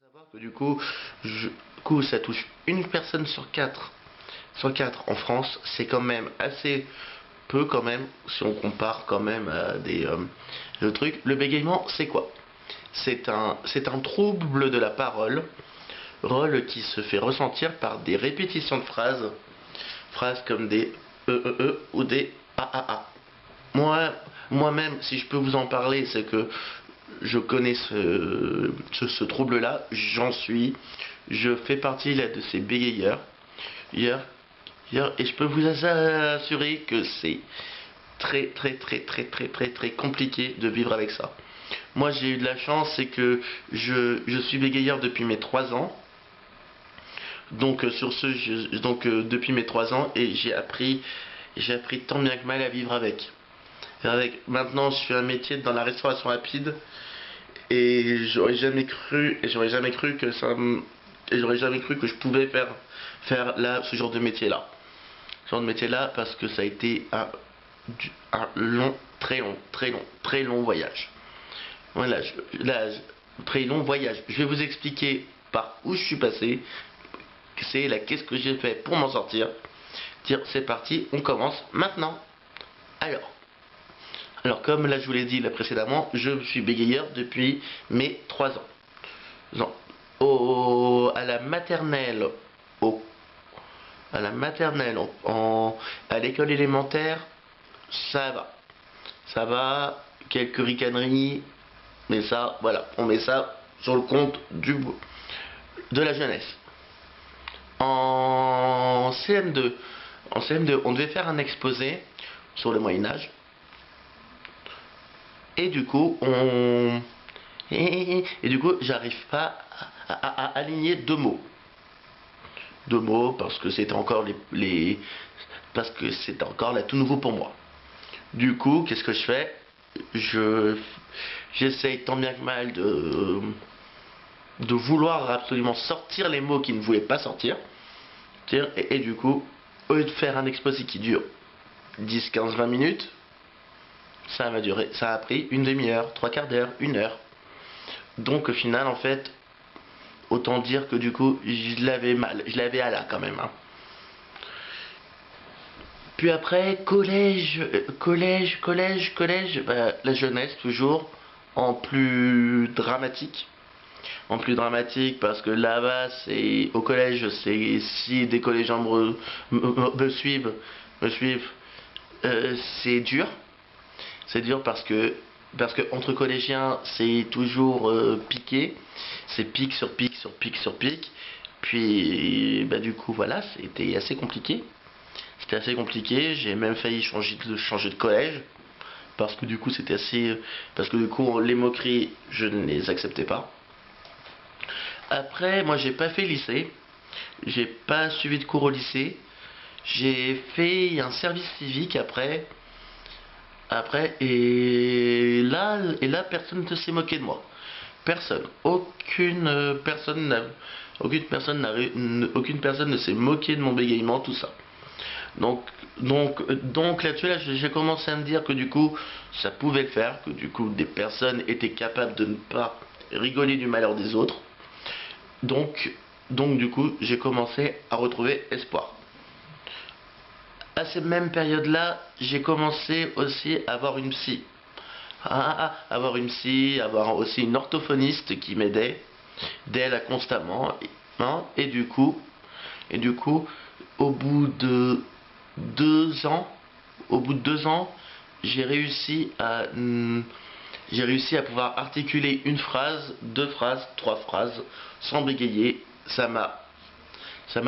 Savoir que du coup, ça touche une personne sur quatre en France. C'est quand même assez peu quand même, si on compare quand même à des trucs. Le bégaiement, c'est quoi? C'est un trouble de la parole, rôle qui se fait ressentir par des répétitions de phrases comme des ou des a. Moi, moi-même, si je peux vous en parler, c'est que je connais ce trouble-là, je fais partie là de ces bégayeurs, hier, et je peux vous assurer que c'est très compliqué de vivre avec ça. Moi, j'ai eu de la chance, c'est que je suis bégayeur depuis mes 3 ans. Donc depuis mes 3 ans et j'ai appris tant bien que mal à vivre avec. Maintenant, je fais un métier dans la restauration rapide et j'aurais jamais cru que j'aurais jamais cru que je pouvais faire là ce genre de métier-là. Ce genre de métier-là parce que ça a été un long, très long voyage. Voilà, très long voyage. Je vais vous expliquer par où je suis passé. C'est là, qu'est-ce que j'ai fait pour m'en sortir. Tiens, c'est parti, on commence maintenant. Alors, comme là je vous l'ai dit là précédemment, je suis bégayeur depuis mes 3 ans. Non. À la maternelle, au, à la maternelle, à l'école élémentaire, ça va. Ça va, quelques ricaneries, mais ça, voilà, on met ça sur le compte de la jeunesse. En CM2, on devait faire un exposé sur le Moyen Âge. Et du coup, j'arrive pas à aligner deux mots. Deux mots parce que c'était encore parce que c'était encore là tout nouveau pour moi. Du coup, qu'est-ce que je fais? J'essaye tant bien que mal de vouloir absolument sortir les mots qui ne voulaient pas sortir. Et du coup, au lieu de faire un exposé qui dure 10, 15, 20 minutes, ça a pris une demi-heure, trois quarts d'heure, une heure. Donc au final, en fait, autant dire que du coup, je l'avais à là quand même. Hein. Puis après, collège, bah, la jeunesse toujours, en plus dramatique. En plus dramatique parce que là-bas, au collège, c'est si des collégiens me suivent, me suivent, c'est dur. C'est dur parce que entre collégiens, c'est toujours piqué. C'est pique sur pique sur pique sur pique. Puis, bah, du coup, voilà, c'était assez compliqué. C'était assez compliqué. J'ai même failli changer de collège. Parce que du coup, c'était assez. Parce que du coup, les moqueries, je ne les acceptais pas. Après, moi, j'ai pas fait lycée. J'ai pas suivi de cours au lycée. J'ai fait un service civique après, personne ne s'est moqué de moi. Personne. Aucune personne ne s'est moquée de mon bégaiement, tout ça. Donc là-dessus, j'ai commencé à me dire que du coup, ça pouvait le faire, que du coup, des personnes étaient capables de ne pas rigoler du malheur des autres. Donc du coup, j'ai commencé à retrouver espoir. À cette même période-là, j'ai commencé aussi à avoir une psy. Avoir aussi une orthophoniste qui m'aidait, d'elle constamment. Hein, et du coup, au bout de 2 ans, j'ai réussi à pouvoir articuler une phrase, deux phrases, trois phrases, sans bégayer. Ça m'a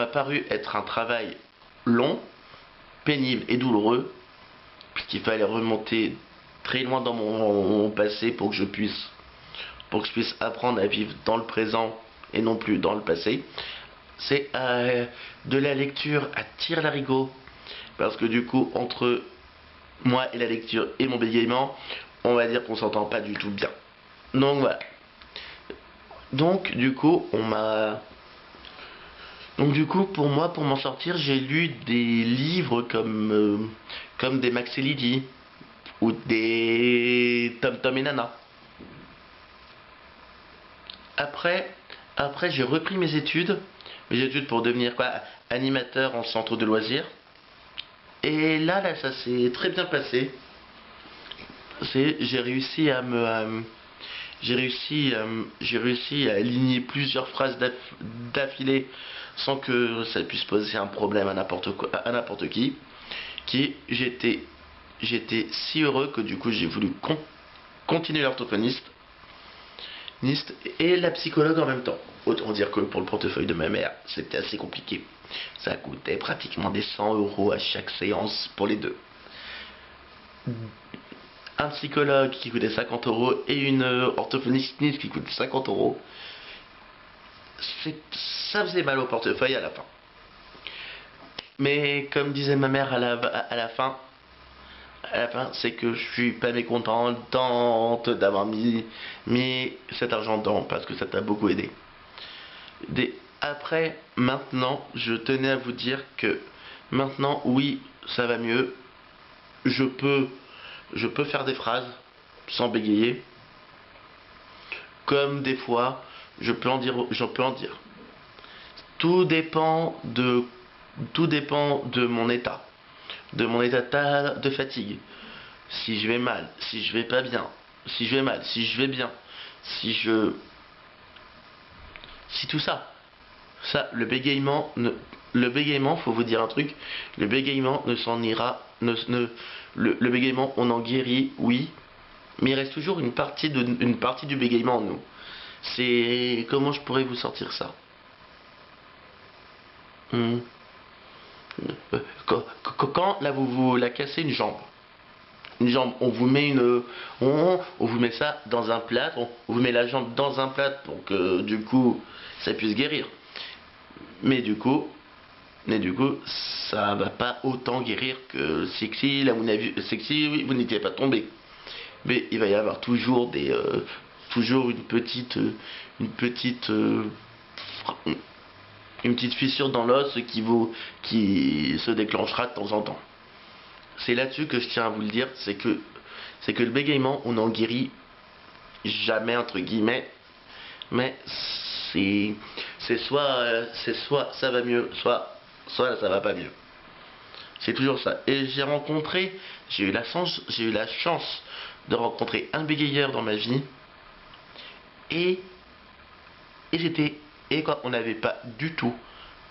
paru être un travail long, pénible et douloureux, puisqu'il fallait remonter très loin dans mon passé pour que je puisse apprendre à vivre dans le présent et non plus dans le passé. C'est de la lecture à tire-larigot, parce que du coup, entre moi et la lecture et mon bégaiement, on va dire qu'on s'entend pas du tout bien. Donc voilà. Donc du coup, pour moi, pour m'en sortir, j'ai lu des livres comme des Max et Lydie ou des Tom Tom et Nana. Après, j'ai repris mes études pour devenir quoi, animateur en centre de loisirs. Et là, ça s'est très bien passé. J'ai réussi à j'ai réussi à aligner plusieurs phrases d'affilée sans que ça puisse poser un problème à n'importe qui. J'étais si heureux que du coup j'ai voulu continuer l'orthophoniste et la psychologue en même temps. Autant dire que pour le portefeuille de ma mère, c'était assez compliqué. Ça coûtait pratiquement des 100 € à chaque séance pour les deux. Un psychologue qui coûtait 50 € et une orthophoniste qui coûte 50 €. Ça faisait mal au portefeuille à la fin. Mais comme disait ma mère à la fin, c'est que je suis pas mécontente d'avoir mis cet argent dedans parce que ça t'a beaucoup aidé. Après, maintenant, je tenais à vous dire que maintenant, oui, ça va mieux. Je peux faire des phrases sans bégayer. Comme des fois, je peux en dire. Tout dépend de mon état. De mon état de fatigue. Si je vais mal, si je vais pas bien, si je vais mal, si je vais bien, si tout ça. Le bégaiement, faut vous dire un truc, le bégaiement ne s'en ira, le bégaiement, on en guérit, oui, mais il reste toujours une partie du bégaiement en nous. Comment je pourrais vous sortir ça? Quand là vous la cassez une jambe, on vous met on vous met ça dans un plâtre, on vous met la jambe dans un plâtre pour que du coup ça puisse guérir. Mais du coup, ça va pas autant guérir que Sexy. Là, Sexy, oui, vous n'étiez pas tombé. Mais il va y avoir toujours toujours une petite fissure dans l'os qui se déclenchera de temps en temps. C'est là-dessus que je tiens à vous le dire, c'est que le bégaiement, on n'en guérit jamais entre guillemets, mais c'est soit ça va mieux, soit ça va pas mieux. C'est toujours ça. Et j'ai eu la chance de rencontrer un bégayeur dans ma vie, et on n'avait pas du tout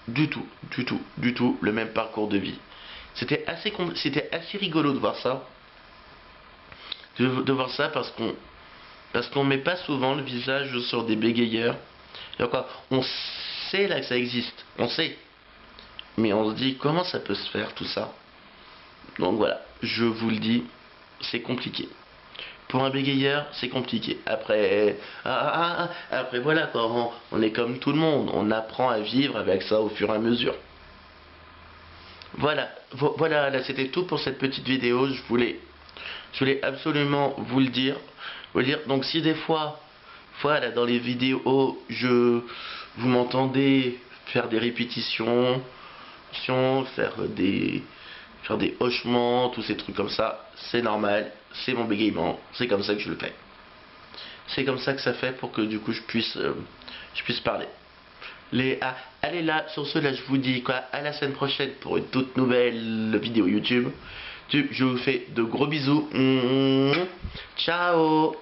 le même parcours de vie. C'était assez rigolo de voir ça, parce qu'on met pas souvent le visage sur des bégayeurs. Et encore, on sait là que ça existe, on sait, mais on se dit comment ça peut se faire tout ça. Donc voilà, je vous le dis, c'est compliqué. Pour un bégayeur, c'est compliqué. Après voilà quoi, on est comme tout le monde, on apprend à vivre avec ça au fur et à mesure. Voilà, là c'était tout pour cette petite vidéo. Je voulais absolument vous le dire. Donc si des fois, voilà, dans les vidéos, vous m'entendez faire des répétitions, faire des hochements, tous ces trucs comme ça, c'est normal, c'est mon bégaiement, c'est comme ça que je le fais. C'est comme ça que ça fait pour que du coup je puisse parler. Allez là, sur ce là je vous dis quoi, à la semaine prochaine pour une toute nouvelle vidéo YouTube. Je vous fais de gros bisous. Ciao.